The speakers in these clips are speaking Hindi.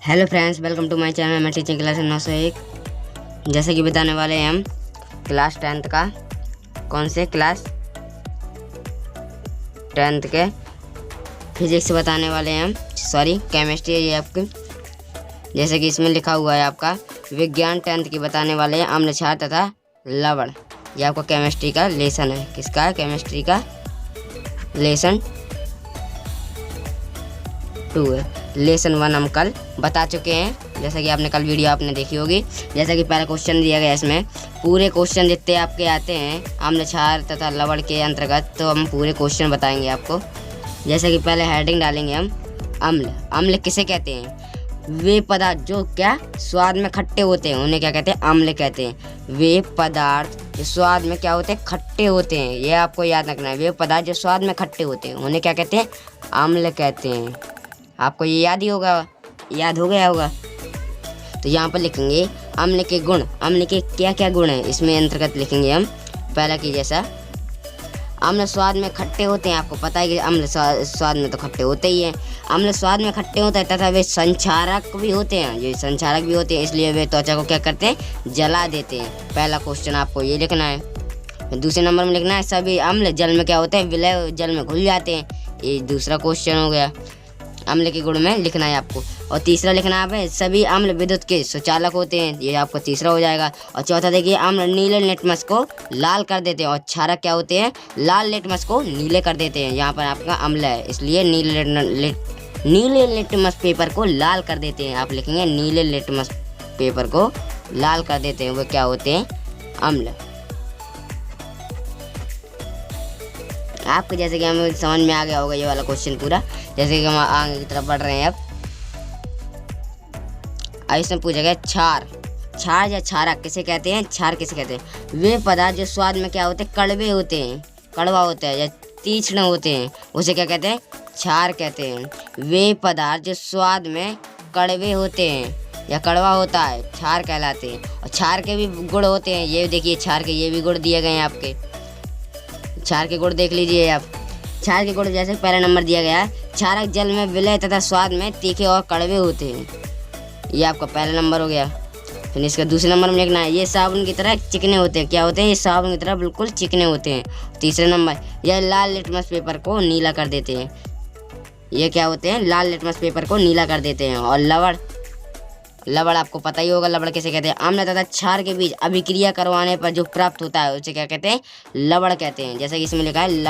Hello friends, welcome to my channel. मैं टीचिंग क्लास 901। जैसे कि बताने वाले हैं हम क्लास 10th का, कौन से क्लास 10th के फिजिक्स बताने वाले हैं हम। सॉरी, केमिस्ट्री है ये आपकी। जैसे कि इसमें लिखा हुआ है आपका विज्ञान 10th की बताने वाले हैं, अम्ल क्षार तथा लवण। ये आपका केमिस्ट्री का लेसन है। किसका है? केमिस्ट्री का लेसन 2 है। लेसन 1 हम कल बता चुके हैं, जैसा कि आपने कल वीडियो आपने देखी होगी। जैसा कि पहला क्वेश्चन दिया गया, इसमें पूरे क्वेश्चन जितने आपके आते हैं अम्ल क्षार तथा लवण के अंतर्गत, तो हम पूरे क्वेश्चन बताएंगे आपको। जैसे कि पहले हेडिंग डालेंगे हम अम्ल। अम्ल किसे कहते हैं? वे पदार्थ जो क्या स्वाद में खट्टे होते हैं उन्हें क्या कहते हैं? अम्ल कहते हैं। वे पदार्थ जो स्वाद में क्या होते हैं? खट्टे होते हैं। ये आपको याद रखना है। वे पदार्थ जो स्वाद में खट्टे होते हैं उन्हें क्या कहते हैं? अम्ल कहते हैं। आपको ये याद ही होगा, याद हो गया होगा। तो यहाँ पर लिखेंगे अम्ल के गुण। अम्ल के क्या क्या गुण हैं इसमें अंतर्गत लिखेंगे हम। पहला की जैसा अम्ल स्वाद में खट्टे होते हैं। आपको पता है कि अम्ल स्वाद में तो खट्टे होते ही हैं। अम्ल स्वाद में खट्टे होते हैं तथा वे संक्षारक भी होते हैं। ये संक्षारक भी होते हैं, इसलिए वे त्वचा को क्या करते हैं? जला देते हैं। पहला क्वेश्चन आपको ये लिखना है। दूसरे नंबर में लिखना है सभी अम्ल जल में क्या होते हैं? विलय जल में घुल जाते हैं। ये दूसरा क्वेश्चन हो गया। अम्ल के गुण में लिखना है आपको। और तीसरा लिखना है सभी अम्ल विद्युत के सुचालक होते हैं। ये आपका तीसरा हो जाएगा। और चौथा देखिए अम्ल नीले लिटमस को लाल कर देते हैं और क्षारक क्या होते हैं? लाल लिटमस को नीले कर देते हैं। यहाँ पर आपका अम्ल है, इसलिए नीले लिटमस पेपर को लाल कर देते हैं। आप लिखेंगे नीले लिटमस पेपर को लाल कर देते हैं। वो क्या होते हैं? अम्ल। आपको जैसे कि हमें समझ में आ गया होगा ये वाला क्वेश्चन पूरा। जैसे कि हम आगे की तरफ बढ़ रहे हैं अब इसमें पूछा गया क्षार। क्षार या क्षारक किसे कहते हैं? क्षार किसे कहते हैं? वे पदार्थ जो स्वाद में क्या होते हैं? कड़वे होते हैं, कड़वा होता है या तीक्ष्ण होते हैं, उसे क्या कहते हैं? क्षार कहते हैं। वे पदार्थ जो स्वाद में कड़वे होते हैं या कड़वा होता है क्षार कहलाते हैं। और क्षार के भी गुण होते हैं। ये देखिए क्षार के ये भी गुण दिए गए हैं आपके। क्षार के गुण देख लीजिए आप। क्षार के गुण जैसे पहला नंबर दिया गया है, क्षारक जल में विलय तथा स्वाद में तीखे और कड़वे होते हैं। ये आपका पहला नंबर हो गया। फिर इसका दूसरे नंबर में लिखना है ये साबुन की तरह चिकने होते हैं। क्या होते हैं? ये साबुन की तरह बिल्कुल चिकने होते हैं। तीसरे नंबर यह लाल लिटमस पेपर को नीला कर देते हैं। ये क्या होते हैं? लाल लिटमस पेपर को नीला कर देते हैं। और लवण, लवण आपको पता ही होगा लवण किसे कहते हैं? अम्ल तथा क्षार के बीच अभिक्रिया करवाने पर जो प्राप्त होता है उसे क्या कहते हैं? लवण कहते हैं। जैसे कि इसमें लिखा है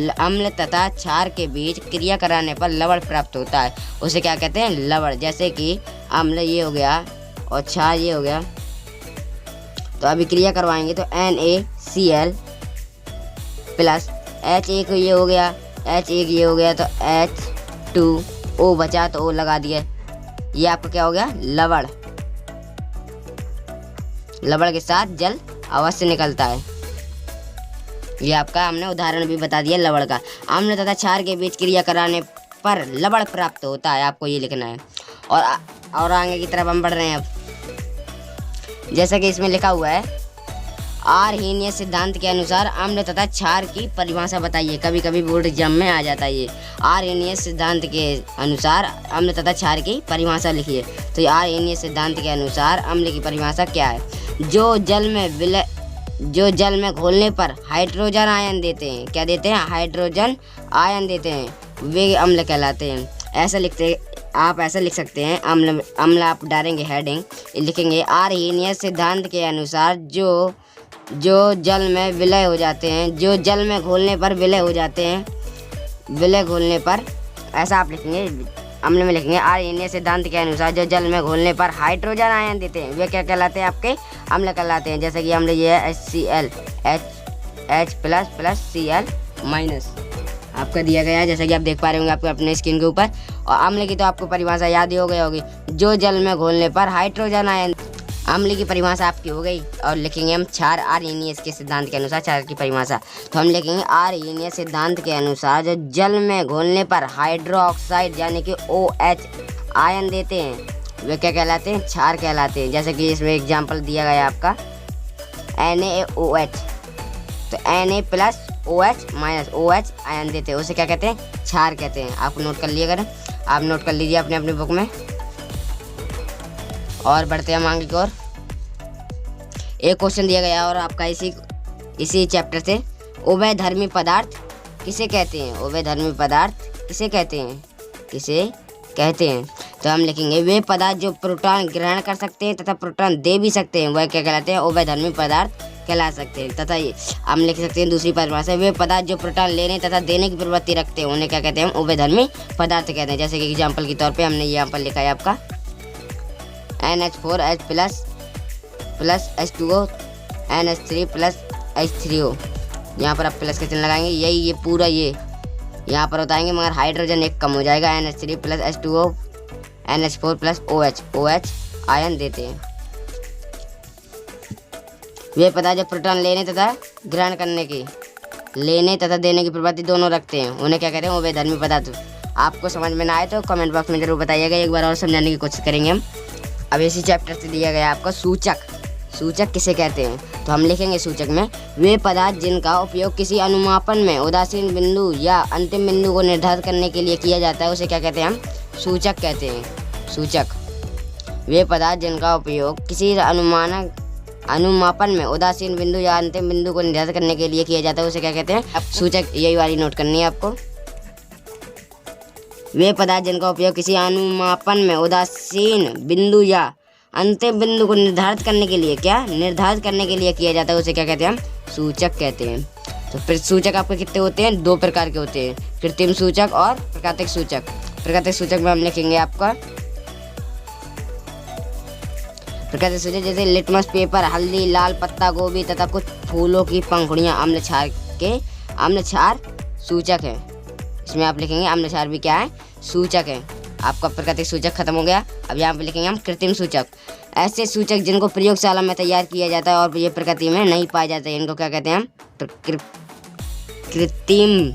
अम्ल तथा क्षार के बीच क्रिया कराने पर लवण प्राप्त होता है, उसे क्या कहते हैं? लवण। जैसे कि अम्ल ये हो गया और क्षार ये हो गया, तो अभिक्रिया करवाएंगे तो NaCl प्लस H1 ये हो गया, H1 ये हो गया, तो H2O बचा तो O लगा दिया। ये आपका क्या हो गया? लवण। लवण के साथ जल अवश्य निकलता है। ये आपका हमने उदाहरण भी बता दिया लवण का। अम्ल तथा क्षार के बीच क्रिया कराने पर लवण प्राप्त होता है, आपको ये लिखना है। और आगे की तरफ हम बढ़ रहे हैं अब। जैसा कि इसमें लिखा हुआ है आर्हेनियस सिद्धांत के अनुसार अम्ल तथा क्षार की परिभाषा बताइए। कभी कभी बोर्ड एग्जाम में आ जाता है ये। आर्हेनियस सिद्धांत के अनुसार अम्ल तथा क्षार की परिभाषा लिखिए। तो ये आर्हेनियस सिद्धांत के अनुसार अम्ल की परिभाषा क्या है? जो जल में घोलने पर हाइड्रोजन आयन देते हैं। क्या देते हैं? हाइड्रोजन आयन देते हैं, वे अम्ल कहलाते हैं। आप ऐसा लिख सकते हैं अम्ल आप डालेंगे हेडिंग, लिखेंगे आर्हेनियस सिद्धांत के अनुसार जो जल में विलय हो जाते हैं, जो जल में घोलने पर विलय हो जाते हैं, विलय घोलने पर, ऐसा आप लिखेंगे। अम्ल में लिखेंगे आर्हेनियस सिद्धांत के अनुसार जो जल में घोलने पर हाइड्रोजन आयन देते हैं वे क्या कहलाते हैं? आपके अम्ल कहलाते हैं। जैसे कि अम्ल ये है HCl H++Cl- आपका दिया गया है, जैसा कि आप देख पा रहे होंगे आपको अपने स्क्रीन के ऊपर। और अम्ल की तो आपको परिभाषा याद ही हो गई होगी, जो जल में घोलने पर हाइड्रोजन आयन। अम्ल की परिभाषा आपकी हो गई। और लिखेंगे हम क्षार आर्हेनियस के सिद्धांत के अनुसार क्षार की परिभाषा। तो हम लिखेंगे आर्हेनियस सिद्धांत के अनुसार जो जल में घोलने पर हाइड्रोक्साइड यानी कि OH आयन देते हैं वे क्या कहलाते हैं? क्षार कहलाते हैं। जैसे कि इसमें एग्जाम्पल दिया गया है आपका NaOH, तो Na+OH- आयन देते हैं, उसे क्या कहते हैं? क्षार कहते हैं। आप नोट कर लिया करें, आप नोट कर लीजिए अपने अपनी बुक में। और बढ़ते हैं हम आगे की ओर। एक क्वेश्चन दिया गया और आपका इसी चैप्टर से, उभयधर्मी पदार्थ किसे कहते हैं? उभयधर्मी पदार्थ किसे कहते हैं? किसे कहते हैं? तो हम लिखेंगे वे पदार्थ जो प्रोटॉन ग्रहण कर सकते हैं तथा प्रोटॉन दे भी सकते हैं, वह क्या कहलाते हैं? उभयधर्मी पदार्थ कहला सकते हैं। तथा हम लिख सकते हैं दूसरी परिभाषा, वे पदार्थ जो प्रोटॉन लेने तथा देने की प्रवृत्ति रखते हैं, उन्हें क्या कहते हैं? उभयधर्मी पदार्थ कहते हैं। जैसे कि एग्जाम्पल के तौर पे हमने यहाँ पर लिखा है आपका NH4H plus H2O NH3 plus H3O। यहाँ पर आप प्लस का चिन्ह लगाएंगे, ये पूरा ये यहाँ पर बताएंगे, मगर हाइड्रोजन एक कम हो जाएगा। NH3 plus H2O NH4 plus OH ion देते हैं। वे पदार्थ जो प्रोटॉन लेने तथा ग्रहण करने की, लेने तथा देने की प्रवृत्ति दोनों रखते हैं, उन्हें क्या कहते हैं? उभयधर्मी पदार्थ। आपको समझ में ना आए तो कमेंट बॉक्स में जरूर बताइएगा, एक बार और समझाने की कोशिश करेंगे हम। अब इसी चैप्टर से दिया गया आपका सूचक। सूचक किसे कहते हैं? तो हम लिखेंगे सूचक में, वे पदार्थ जिनका उपयोग किसी अनुमापन में उदासीन बिंदु या अंतिम बिंदु को निर्धारित करने के लिए किया जाता है, उसे क्या कहते हैं? हम सूचक कहते हैं। सूचक। वे पदार्थ जिनका उपयोग किसी अनुमापन में उदासीन बिंदु या अंतिम बिंदु को निर्धारित करने के लिए किया जाता है, उसे क्या कहते हैं? सूचक। यही वाली नोट करनी है आपको। वे पदार्थ जिनका उपयोग किसी अनुमापन में उदासीन बिंदु या अंतिम बिंदु को निर्धारित करने के लिए किया जाता है, उसे क्या कहते हैं? हम सूचक कहते हैं। तो फिर सूचक आपके कितने होते हैं? 2 प्रकार के होते हैं, कृत्रिम सूचक और प्राकृतिक सूचक। प्राकृतिक सूचक में हम लिखेंगे आपका प्राकृतिक सूचक जैसे लिटमस पेपर, हल्दी, लाल पत्ता गोभी तथा कुछ फूलों की पंखुड़ियाँ अम्लक्षार सूचक है। इसमें आप लिखेंगे अम्लक्षार भी क्या है? सूचक है। आपका प्राकृतिक सूचक खत्म हो गया। अब यहाँ पे लिखेंगे हम कृत्रिम सूचक। ऐसे सूचक जिनको प्रयोगशाला में तैयार किया जाता है और ये प्रकृति में नहीं पाए जाते हैं, इनको क्या कहते हैं? हम कृत्रिम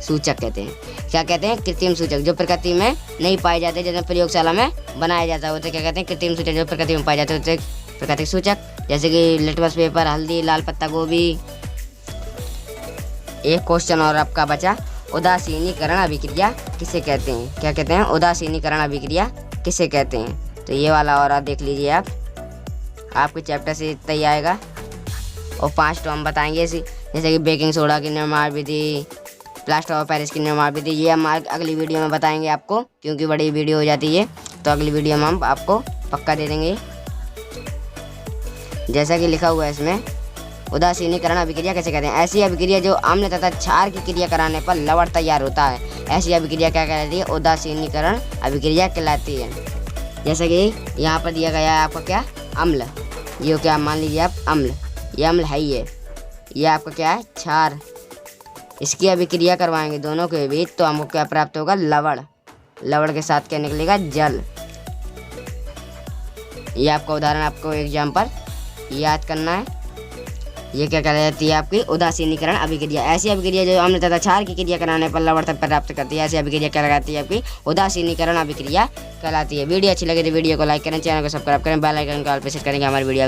सूचक कहते हैं। क्या कहते हैं? कृत्रिम सूचक। जो प्रकृति में नहीं पाए जाते, जैसे प्रयोगशाला में बनाया जाता है, उसे क्या कहते हैं? कृत्रिम सूचक। जो प्रकृति में पाए जाते हैं उसे प्राकृतिक सूचक। जैसे कि लिटमस पेपर, हल्दी, लाल पत्ता गोभी। एक क्वेश्चन और आपका बचा, उदासीनीकरण अभिक्रिया किसे कहते हैं? क्या कहते हैं? उदासीनीकरण अभिक्रिया किसे कहते हैं? तो ये वाला और देख लीजिए आप, आपके चैप्टर से इतना ही आएगा। और 5 तो हम बताएंगे जैसे कि बेकिंग सोडा की निर्माण विधि, प्लास्टर ऑफ पेरिस की निर्माण विधि। ये हम अगली वीडियो में बताएंगे आपको, क्योंकि बड़ी वीडियो हो जाती है, तो अगली वीडियो में हम आपको पक्का दे देंगे। जैसा कि लिखा हुआ है इसमें, उदासीनीकरण अभिक्रिया कैसे कहते हैं? ऐसी अभिक्रिया जो अम्ल तथा क्षार की क्रिया कराने पर लवण तैयार होता है, ऐसी अभिक्रिया क्या कहलाती है? उदासीनीकरण अभिक्रिया कहलाती है। जैसे कि यहाँ पर दिया गया है आपका क्या? अम्ल। ये क्या मान लीजिए आप? अम्ल। ये अम्ल है, ये आपका क्या है? क्षार। इसकी अभिक्रिया करवाएंगे दोनों के बीच, तो हमको क्या प्राप्त होगा? लवण। लवण के साथ क्या निकलेगा? जल। ये आपका उदाहरण, आपको एग्जाम्पल याद करना है। ये क्या कहलाती है? आपकी उदासीनीकरण अभिक्रिया। ऐसी अभिक्रिया जो अम्ल तथा क्षार की क्रिया कराने पर लवण प्राप्त करती है, ऐसी अभिक्रिया क्या कहलाती है? आपकी उदासीनीकरण अभिक्रिया कहलाती है। वीडियो अच्छी लगे तो वीडियो को लाइक करें, चैनल को सब्सक्राइब करें, बेल आइकन को ऑल पे सेट करेंगे हमारी वीडियो